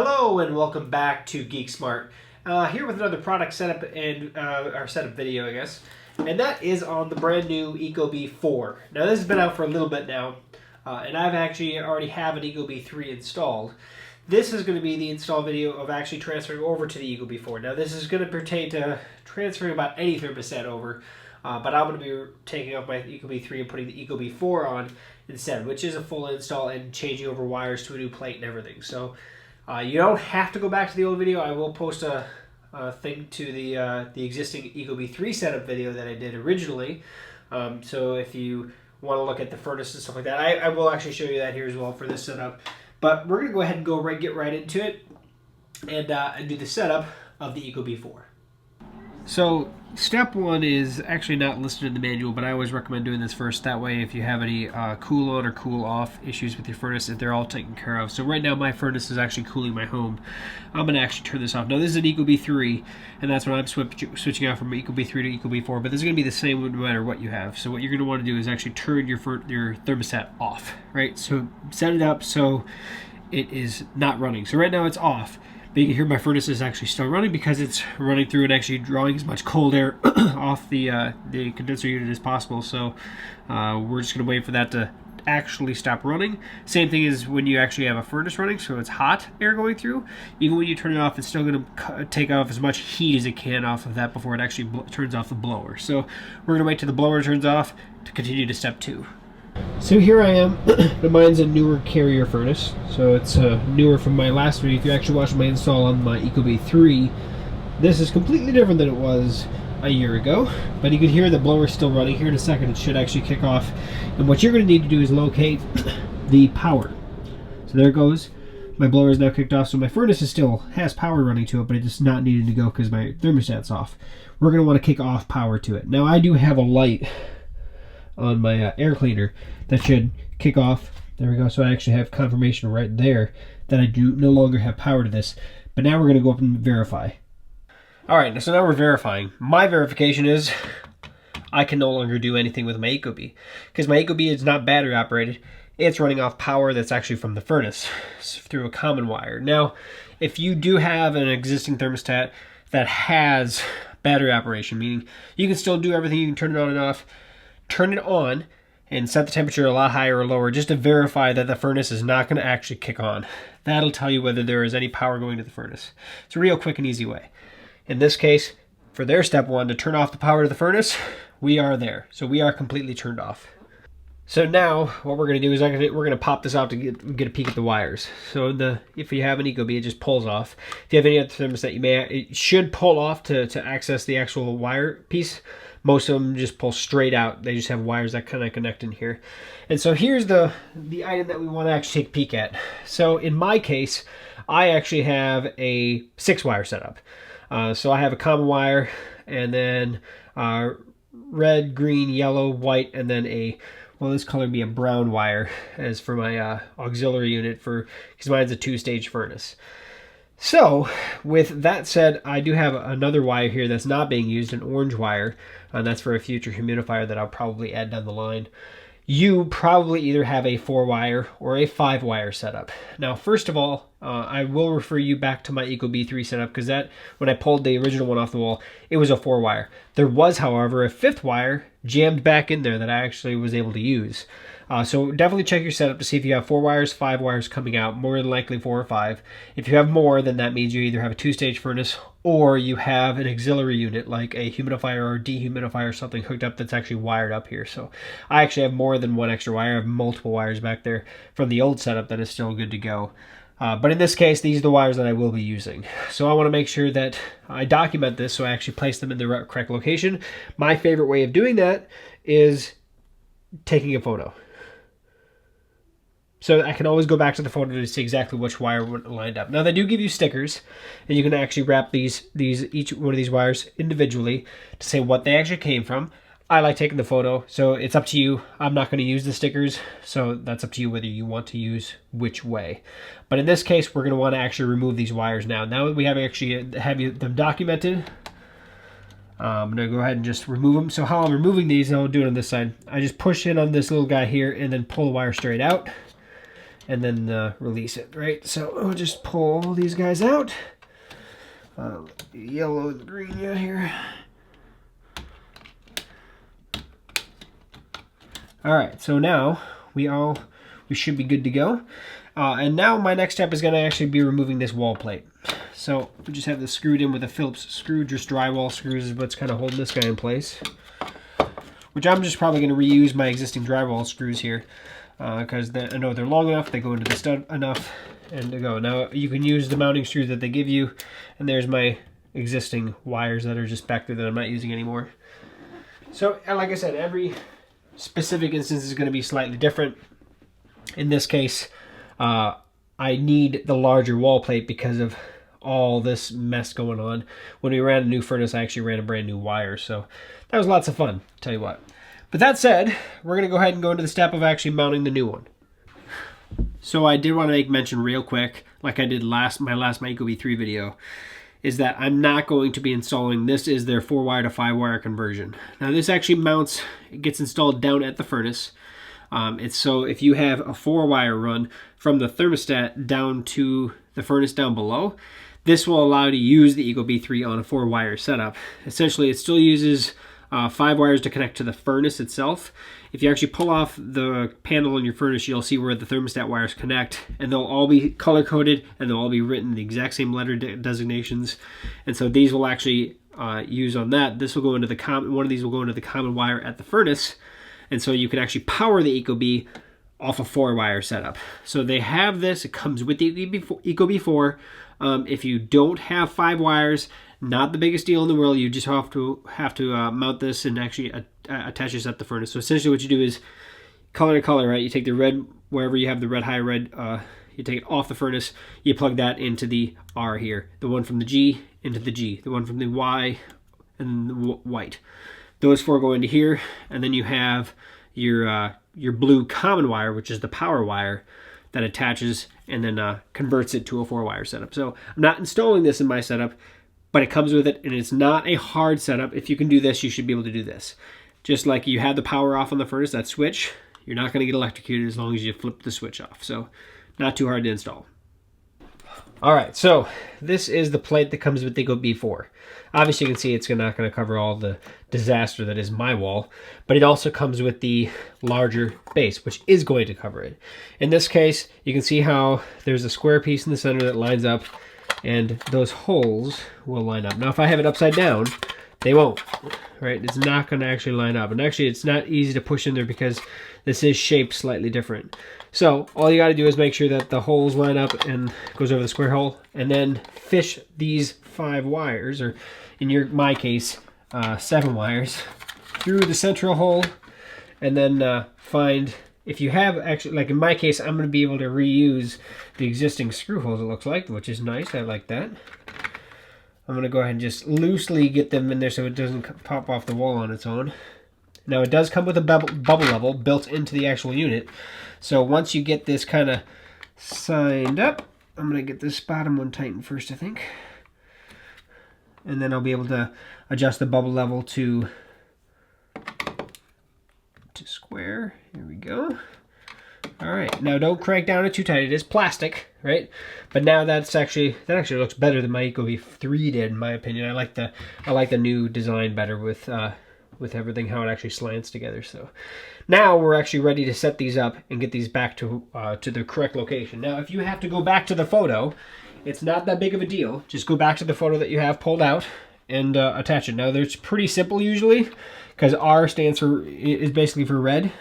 Hello and welcome back to GeekSmart. Here with another product setup and our setup video, I guess. And that is on the brand new ecobee4. Now this has been out for a little bit now, and I've actually already have an ecobee3 installed. This is going to be the install video of actually transferring over to the ecobee4. Now this is going to pertain to transferring about any thermostat over, but I'm going to be taking off my ecobee3 and putting the ecobee4 on instead, which is a full install and changing over wires to a new plate and everything. So you don't have to go back to the old video. I will post a thing to the existing ecobee3 setup video that I did originally. So if you want to look at the furnace and stuff like that, I will actually show you that here as well for this setup. But we're going to go ahead and get right into it and do the setup of the ecobee4. So step one is actually not listed in the manual, but I always recommend doing this first. That way, if you have any cool on or cool off issues with your furnace, they're all taken care of. So right now, my furnace is actually cooling my home. I'm going to actually turn this off. Now, this is an ecobee3, and that's when I'm switching out from ecobee3 to ecobee4, but this is going to be the same no matter what you have. So what you're going to want to do is actually turn your thermostat off, right? So set it up so it is not running. So right now, it's off. But you can hear my furnace is actually still running because it's running through and actually drawing as much cold air off the condenser unit as possible. So we're just going to wait for that to actually stop running. Same thing as when you actually have a furnace running, so it's hot air going through. Even when you turn it off, it's still going to take off as much heat as it can off of that before it actually turns off the blower. So we're going to wait till the blower turns off to continue to step 2. So here I am. Mine's a newer carrier furnace, so it's newer from my last video. If you actually watched my install on my ecobee3, this is completely different than it was a year ago. But you can hear the blower still running. Here in a second, it should actually kick off. And what you're going to need to do is locate the power. So there it goes. My blower is now kicked off, so my furnace still has power running to it, but it's not needing to go because my thermostat's off. We're going to want to kick off power to it. Now I do have a light on my air cleaner that should kick off. There we go. So I actually have confirmation right there that I do no longer have power to this. But now we're going to go up and verify. Alright, so now we're verifying. My verification is I can no longer do anything with my ecobee because my ecobee is not battery operated. It's running off power that's actually from the furnace through a common wire. Now, if you do have an existing thermostat that has battery operation, meaning you can still do everything, you can turn it on and off, turn it on and set the temperature a lot higher or lower just to verify that the furnace is not going to actually kick on. That'll tell you whether there is any power going to the furnace. It's a real quick and easy way. In this case, for their step 1 to turn off the power to the furnace, we are there. So we are completely turned off. So now what we're going to do is we're going to pop this out to get a peek at the wires. So if you have an ecobee, it just pulls off. If you have any other thermostat, it should pull off to access the actual wire piece. Most of them just pull straight out. They just have wires that kind of connect in here. And so here's the item that we want to actually take a peek at. So in my case, I actually have a 6-wire setup. So I have a common wire, and then red, green, yellow, white, and then this color would be a brown wire as for my auxiliary unit because mine's a 2-stage furnace. So, with that said, I do have another wire here that's not being used, an orange wire, and that's for a future humidifier that I'll probably add down the line. You probably either have a 4-wire or a 5-wire setup. Now, first of all, I will refer you back to my ecobee3 setup because when I pulled the original one off the wall, it was a 4-wire. There was, however, a 5th wire jammed back in there that I actually was able to use. So definitely check your setup to see if you have 4 wires, 5 wires coming out, more than likely 4 or 5. If you have more, then that means you either have a 2-stage furnace or you have an auxiliary unit like a humidifier or dehumidifier or something hooked up that's actually wired up here. So I actually have more than 1 extra wire. I have multiple wires back there from the old setup that is still good to go. But in this case, these are the wires that I will be using. So I want to make sure that I document this so I actually place them in the correct location. My favorite way of doing that is taking a photo. So I can always go back to the photo to see exactly which wire lined up. Now they do give you stickers, and you can actually wrap each one of these wires individually to say what they actually came from. I like taking the photo, so it's up to you. I'm not going to use the stickers, so that's up to you whether you want to use which way. But in this case, we're going to want to actually remove these wires now. Now that we have them documented, I'm going to go ahead and just remove them. So how I'm removing these, and I'll do it on this side, I just push in on this little guy here and then pull the wire straight out. and then release it, right? So we'll just pull all these guys out. Yellow, the green out here. All right, so now we should be good to go. And now my next step is going to actually be removing this wall plate. So we just have this screwed in with a Phillips screw, just drywall screws is what's kind of holding this guy in place. Which I'm just probably going to reuse my existing drywall screws here, because I know they're long enough, they go into the stud enough, and to go. Now you can use the mounting screws that they give you, and there's my existing wires that are just back there that I'm not using anymore. So like I said, every specific instance is going to be slightly different. In this case, I need the larger wall plate because of all this mess going on. When we ran a new furnace, I actually ran a brand new wire, so that was lots of fun, tell you what. But that said, we're going to go ahead and go into the step of actually mounting the new one. So I did want to make mention real quick, like I did my ecobee4 video, is that I'm not going to be installing, this is their 4-wire to 5-wire conversion. Now this actually mounts, it gets installed down at the furnace. It's so if you have a 4-wire run from the thermostat down to the furnace down below, this will allow you to use the ecobee4 on a 4-wire setup. Essentially, it still uses 5 wires to connect to the furnace itself. If you actually pull off the panel on your furnace, you'll see where the thermostat wires connect, and they'll all be color-coded, and they'll all be written the exact same letter designations. And so these will actually use on that. This will go into the one of these will go into the common wire at the furnace, and so you can actually power the ecobee off a 4-wire setup. So they have this, it comes with the ecobee4. If you don't have 5 wires, not the biggest deal in the world. You just have to mount this and actually attach this at the furnace. So essentially what you do is color to color, right? You take the red, wherever you have the red, high red, you take it off the furnace, you plug that into the R here. The one from the G into the G, the one from the Y and the white. Those 4 go into here, and then you have your blue common wire, which is the power wire, that attaches and then converts it to a 4-wire setup. So I'm not installing this in my setup, but it comes with it, and it's not a hard setup. If you can do this, you should be able to do this. Just like you have the power off on the furnace, that switch, you're not going to get electrocuted as long as you flip the switch off. So not too hard to install. All right, so this is the plate that comes with the ecobee4. Obviously, you can see it's not going to cover all the disaster that is my wall, but it also comes with the larger base, which is going to cover it. In this case, you can see how there's a square piece in the center that lines up, and those holes will line up. Now, if I have it upside down, they won't, right? It's not going to actually line up. And actually, it's not easy to push in there because this is shaped slightly different. So all you got to do is make sure that the holes line up and goes over the square hole, and then fish these 5 wires, or in my case, 7 wires, through the central hole, and then find, if you have actually, like in my case, I'm going to be able to reuse the existing screw holes, it looks like, which is nice. I like that. I'm going to go ahead and just loosely get them in there so it doesn't pop off the wall on its own. Now it does come with a bubble level built into the actual unit. So once you get this kind of signed up, I'm going to get this bottom one tightened first, I think. And then I'll be able to adjust the bubble level to square. Here we go. All right, now don't crank down it too tight. It is plastic, right? But now that actually looks better than my ecobee4 did, in my opinion. I like the new design better with everything, how it actually slants together. So now we're actually ready to set these up and get these back to the correct location. Now, if you have to go back to the photo, it's not that big of a deal. Just go back to the photo that you have pulled out and attach it. Now, it's pretty simple usually, because R is basically for red,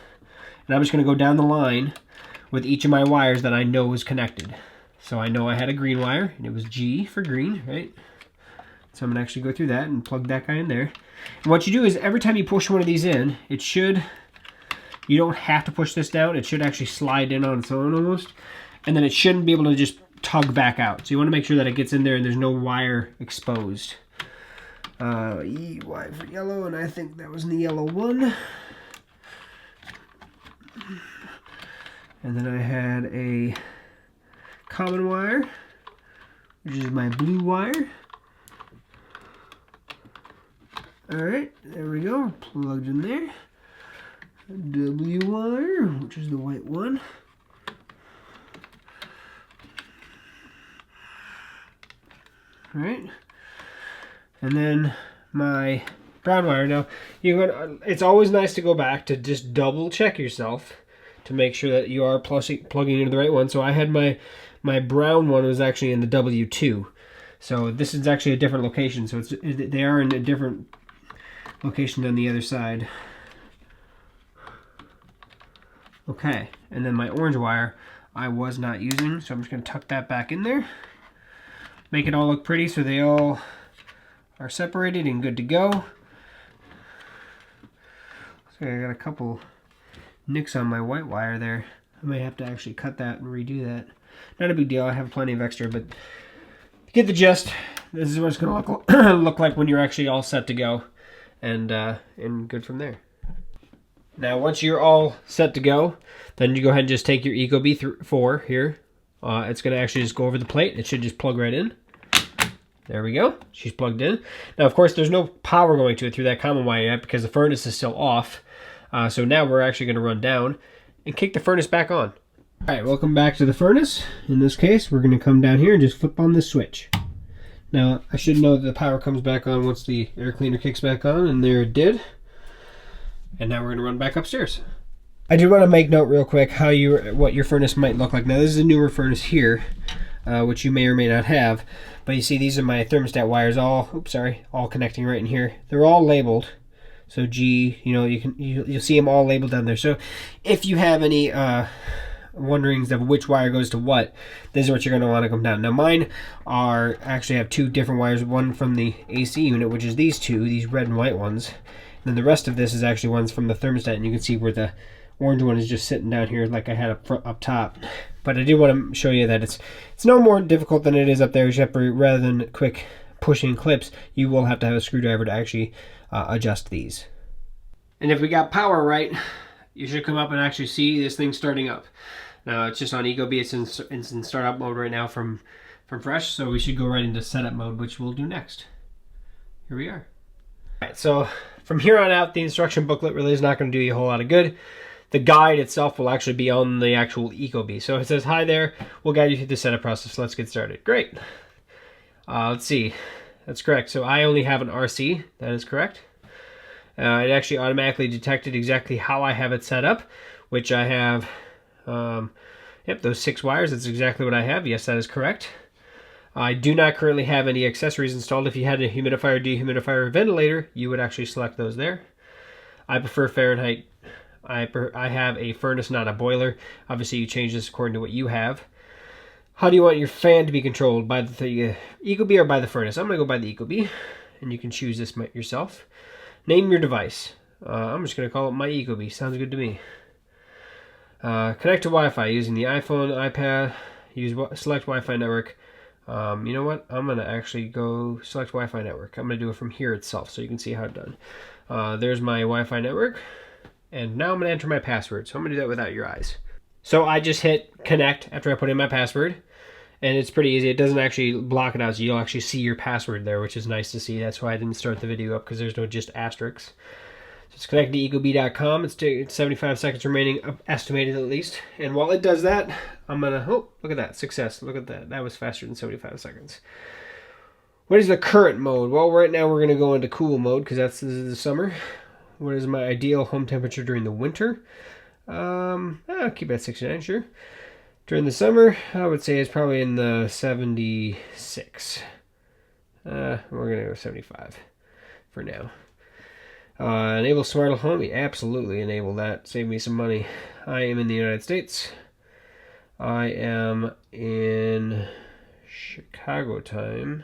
and I'm just going to go down the line with each of my wires that I know is connected. So I know I had a green wire, and it was G for green, right? So I'm going to actually go through that and plug that guy in there. And what you do is every time you push one of these in, you don't have to push this down. It should actually slide in on its own almost. And then it shouldn't be able to just tug back out. So you want to make sure that it gets in there and there's no wire exposed. Y for yellow, and I think that was in the yellow one. And then I had a common wire, which is my blue wire. Alright, there we go, plugged in there. W wire, which is the white one. All right. And then my brown wire. Now, it's always nice to go back to just double check yourself to make sure that you are plugging into the right one. So I had my brown one was actually in the W2. So this is actually a different location. So they are in a different location than the other side. Okay, and then my orange wire I was not using, so I'm just going to tuck that back in there. Make it all look pretty so they all are separated and good to go. So I got a couple nicks on my white wire there. I may have to actually cut that and redo that. Not a big deal, I have plenty of extra, but get the gist. This is what it's going to look like when you're actually all set to go, and good from there. Now, once you're all set to go, then you go ahead and just take your ecobee4 here. It's going to actually just go over the plate. It should just plug right in. There we go. She's plugged in. Now, of course, there's no power going to it through that common wire yet because the furnace is still off. So now we're actually going to run down and kick the furnace back on. All right, welcome back to the furnace. In this case, we're going to come down here and just flip on this switch. Now, I should know that the power comes back on once the air cleaner kicks back on, and there it did. And now we're going to run back upstairs. I do want to make note real quick what your furnace might look like. Now, this is a newer furnace here, which you may or may not have. But you see, these are my thermostat wires, all connecting right in here. They're all labeled. So G, you'll see them all labeled down there. So if you have any wonderings of which wire goes to what, this is what you're going to want to come down. Now, mine actually have two different wires. One from the AC unit, which is these red and white ones. Then the rest of this is actually ones from the thermostat, and you can see where the orange one is just sitting down here like I had up top. But I do want to show you that it's no more difficult than it is up there, except for rather than quick pushing clips, you will have to have a screwdriver to actually adjust these. And if we got power right, you should come up and actually see this thing starting up. Now, it's just on ecobee, it's in startup mode right now from fresh, so we should go right into setup mode, which we'll do next. Here we are. All right, so from here on out, the instruction booklet really is not going to do you a whole lot of good. The guide itself will actually be on the actual ecobee. So it says, hi there, we'll guide you through the setup process. Let's get started. Great. Let's see. That's correct. So I only have an RC. That is correct. It actually automatically detected exactly how I have it set up, which I have, those 6 wires. That's exactly what I have. Yes, that is correct. I do not currently have any accessories installed. If you had a humidifier, dehumidifier, or ventilator, you would actually select those there. I prefer Fahrenheit. I have a furnace, not a boiler. Obviously, you change this according to what you have. How do you want your fan to be controlled? By the ecobee or by the furnace? I'm going to go by the ecobee, and you can choose this yourself. Name your device. I'm just going to call it my ecobee. Sounds good to me. Connect to Wi-Fi using the iPhone, iPad. Select Wi-Fi network. You know what? I'm going to actually go select Wi-Fi network. I'm going to do it from here itself so you can see how it's done. There's my Wi-Fi network. And now I'm going to enter my password. So I'm going to do that without your eyes. So I just hit connect after I put in my password. And it's pretty easy. It doesn't actually block it out, so you'll actually see your password there, which is nice to see. That's why I didn't start the video up, because there's no just asterisks. So it's connected to ecobee.com. It's 75 seconds remaining, estimated at least. And while it does that, I'm going to, look at that, success. Look at that. That was faster than 75 seconds. What is the current mode? Well, right now we're going to go into cool mode, because this is the summer. What is my ideal home temperature during the winter? I'll keep it at 69, sure. During the summer, I would say it's probably in the 76. We're going to go 75 for now. Enable smart home. Absolutely enable that. Save me some money. I am in the United States. I am in Chicago time.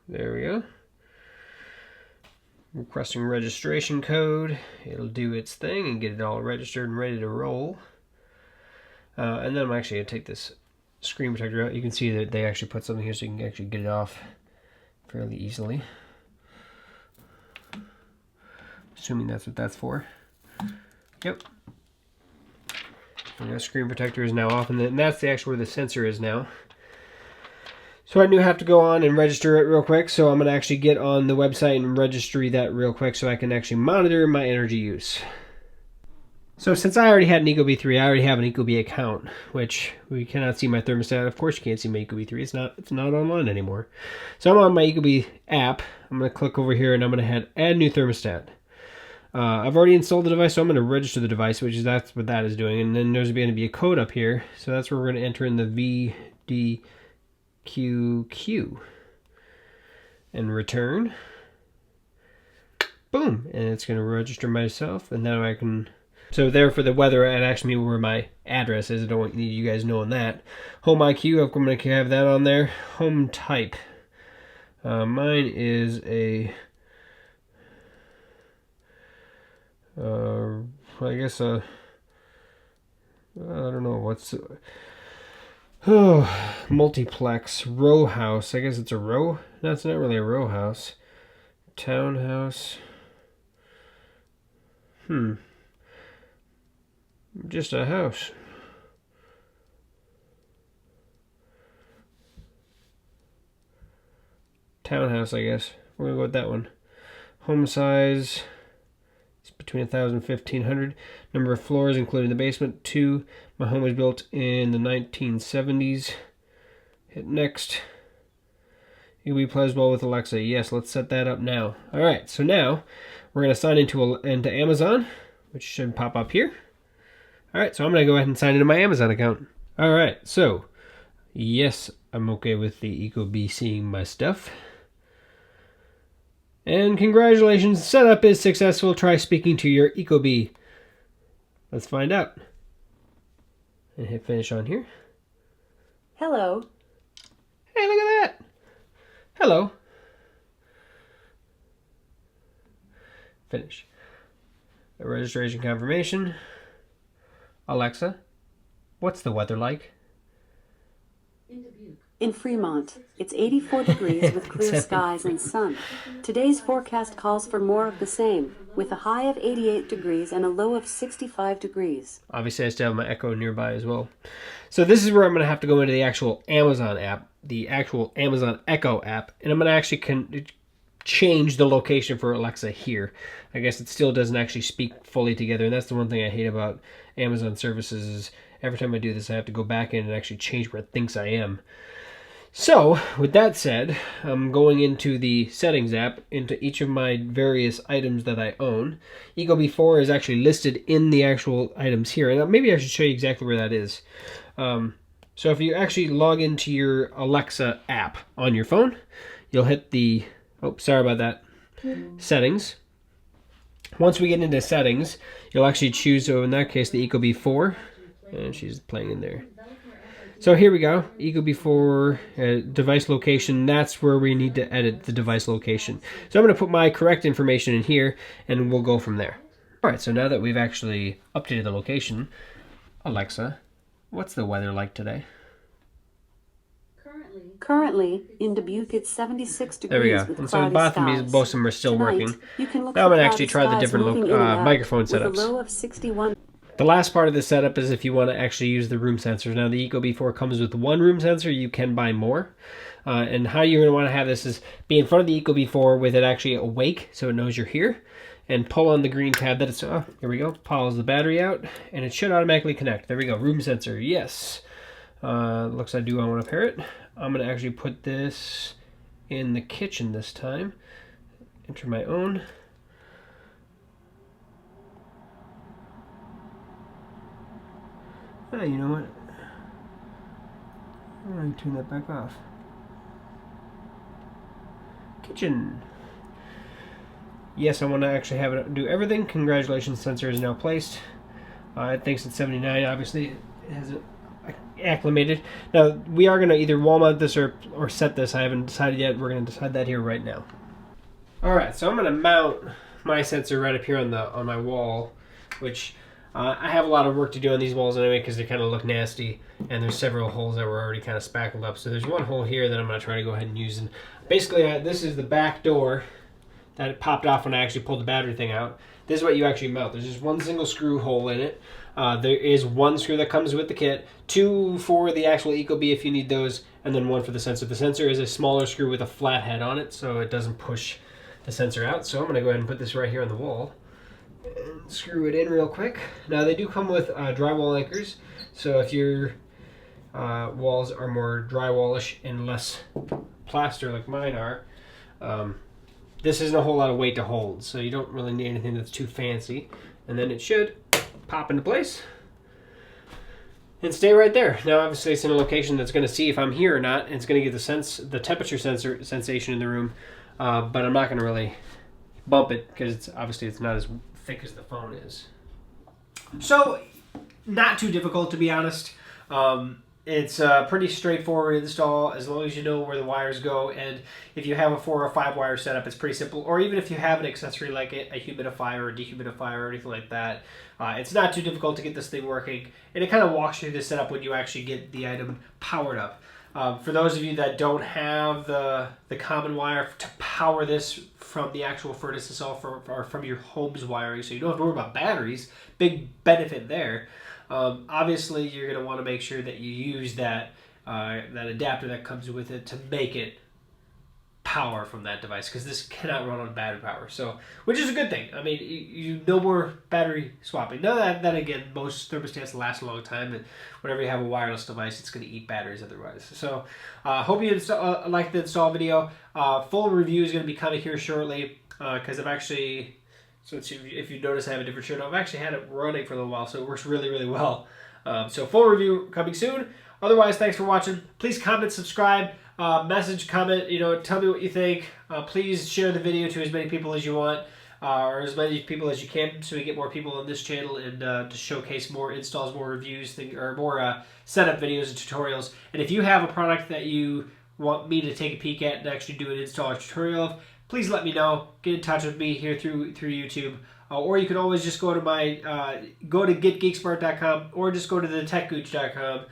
There we go. Requesting registration code. It'll do its thing and get it all registered and ready to roll. And then I'm actually going to take this screen protector out. You can see that they actually put something here so you can actually get it off fairly easily. Assuming that's what that's for. Yep. And the screen protector is now off, and that's actually where the sensor is now. So I do have to go on and register it real quick, so I'm going to actually get on the website and registry that real quick so I can actually monitor my energy use. So since I already had an ecobee3, I already have an ecobee account, which we cannot see my thermostat. Of course you can't see my ecobee3. It's not online anymore. So I'm on my ecobee app. I'm going to click over here and I'm going to hit add new thermostat. I've already installed the device, so I'm going to register the device, that's what that is doing. And then there's going to be a code up here. So that's where we're going to enter in the VDQQ and return. Boom, and it's going to register myself, and now I can. So there for the weather, it actually means where my address is. I don't need you guys knowing that. Home IQ, I'm going to have that on there. Home type. Mine is a, I guess I don't know what's, multiplex row house. I guess it's a row. No, it's not really a row house. Townhouse. Just a house. Townhouse, I guess. We're gonna go with that one. Home size is between 1,000 and 1,500. Number of floors, including the basement, 2. My home was built in the 1970s. Hit next. ecobee plays well with Alexa. Yes, let's set that up now. All right, so now we're gonna sign into Amazon, which should pop up here. All right, so I'm going to go ahead and sign into my Amazon account. All right, so yes, I'm okay with the ecobee seeing my stuff. And congratulations, setup is successful. Try speaking to your ecobee. Let's find out. And hit finish on here. Hello. Hey, look at that. Hello. Finish. A registration confirmation. Alexa, what's the weather like? In Fremont, it's 84 degrees with clear skies and sun. Today's forecast calls for more of the same, with a high of 88 degrees and a low of 65 degrees. Obviously, I still have my Echo nearby as well. So this is where I'm going to have to go into the actual Amazon app, the actual Amazon Echo app, and I'm going to actually change the location for Alexa here. I guess it still doesn't actually speak fully together, and that's the one thing I hate about Amazon services is every time I do this I have to go back in and actually change where it thinks I am. So with that said, I'm going into the settings app into each of my various items that I own. ecobee4 is actually listed in the actual items here, and maybe I should show you exactly where that is. So if you actually log into your Alexa app on your phone, you'll hit the settings. Once we get into settings, you'll actually choose, so in that case, the ecobee4, and she's playing in there. So here we go, ecobee4 device location. That's where we need to edit the device location. So I'm going to put my correct information in here, and we'll go from there. All right, so now that we've actually updated the location, Alexa, what's the weather like today? Currently, in Dubuque, it's 76 degrees. There we go. With And so cloudy both of them are still working. Now I'm going to actually try the different microphone setups. With a low of 61. The last part of the setup is if you want to actually use the room sensors. Now the ecobee4 comes with one room sensor. You can buy more. And how you're going to want to have this is be in front of the ecobee4 with it actually awake so it knows you're here. And pull on the green tab that it's, here we go, pulls the battery out. And it should automatically connect. There we go, room sensor, yes. Looks like I want to pair it. I'm going to actually put this in the kitchen this time. Enter my own. You know what? I'm going to turn that back off. Kitchen. Yes, I want to actually have it do everything. Congratulations, sensor is now placed. It thinks it's 79. Obviously, it hasn't acclimated. Now, we are going to either wall mount this or set this. I haven't decided yet. We're going to decide that here right now. Alright, so I'm going to mount my sensor right up here on my wall, which I have a lot of work to do on these walls anyway because they kind of look nasty, and there's several holes that were already kind of spackled up. So there's one hole here that I'm going to try to go ahead and use. And basically, this is the back door that it popped off when I actually pulled the battery thing out. This is what you actually mount. There's just one single screw hole in it. There is one screw that comes with the kit, 2 for the actual ecobee if you need those, and then 1 for the sensor. The sensor is a smaller screw with a flat head on it, so it doesn't push the sensor out. So I'm going to go ahead and put this right here on the wall. And screw it in real quick. Now they do come with drywall anchors, so if your walls are more drywallish and less plaster like mine are, this isn't a whole lot of weight to hold, so you don't really need anything that's too fancy. And then it should pop into place and stay right there. Now obviously it's in a location that's going to see if I'm here or not, and it's going to get the temperature sensation in the room, but I'm not going to really bump it because obviously it's not as thick as the phone is. So not too difficult, to be honest. It's a pretty straightforward install as long as you know where the wires go, and if you have a 4 or 5 wire setup, it's pretty simple. Or even if you have an accessory like a humidifier or a dehumidifier or anything like that, it's not too difficult to get this thing working, and it kind of walks you through the setup when you actually get the item powered up. For those of you that don't have the common wire to power this from the actual furnace itself or from your home's wiring, so you don't have to worry about batteries, big benefit there. Obviously, you're going to want to make sure that you use that adapter that comes with it to make it power from that device, because this cannot run on battery power. So, which is a good thing. I mean, you no more battery swapping. Now that again, most thermostats last a long time, and whenever you have a wireless device, it's going to eat batteries otherwise. So, hope you like the install video. Full review is going to be coming here shortly, because I've actually. So if you notice, I have a different shirt. I've actually had it running for a little while, so it works really, really well. So full review coming soon. Otherwise, thanks for watching. Please comment, subscribe, message, comment. Tell me what you think. Please share the video to as many people as you want, or as many people as you can, so we get more people on this channel and to showcase more installs, more reviews, or more setup videos and tutorials. And if you have a product that you want me to take a peek at and actually do an install or tutorial of, please let me know. Get in touch with me here through YouTube, or you can always just go to go to getgeeksmart.com, or just go to the techgooch.com.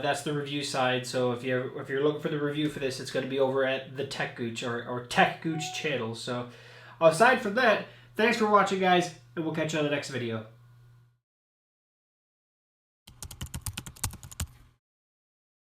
That's the review side. So if you're looking for the review for this, it's going to be over at the TechGooch or TechGooch channel. So aside from that, thanks for watching, guys, and we'll catch you on the next video.